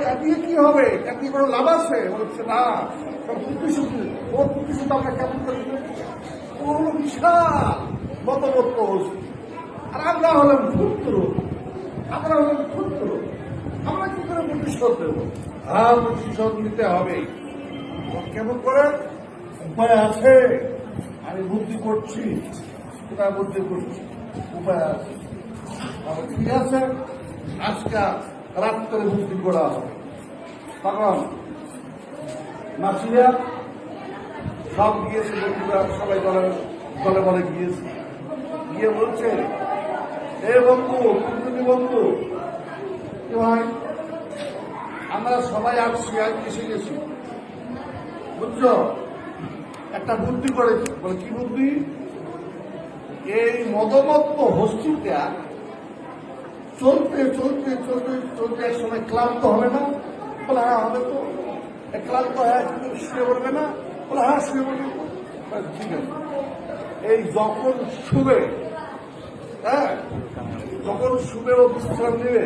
কাটিয়ে কি হবে? কাটিয়ে কোনো লাভ আছে? বলছে না, সব প্রতিশ্রুতি। ওর প্রতিশ্রুতি আমরা কেমন করে পুরো বিশাল মতবত্ত হচ্ছে। আর আমরা হলাম ক্ষুদ্র, আমরা হলাম ক্ষুদ্র। আমরা কি করে প্রতিশোধ দেব? প্রতিশোধ নিতে হবে। কেমন করে? উপায় আছে, আমি বুদ্ধি করছি, কোথায় বুদ্ধি করছি, উপায় আছে। ঠিক আছে, আজকে রাত করে বুদ্ধি করা হবে। তখন মাসিরা সব গিয়েছে, বন্ধুরা সবাই দলে বলে গিয়েছে, গিয়ে বলছে, এ বন্ধু, তুমি বন্ধু, ভাই আমরা সবাই আসছি, আজ এসে গেছি, বুঝছো? একটা বুদ্ধি করেছি। বলে কি বুদ্ধি? এই মদমত্ত হস্তিটা চলতে চলতে চলতে চলতে এক সময় ক্লান্ত হবে না? বলে হ্যাঁ হবে তো। ক্লান্ত হয় শুয়ে পড়বে না? বলে হ্যাঁ শুয়ে পড়বে। ঠিক আছে, এই যখন শুবে, হ্যাঁ যখন শুবে ও বিশ্রাম নেবে,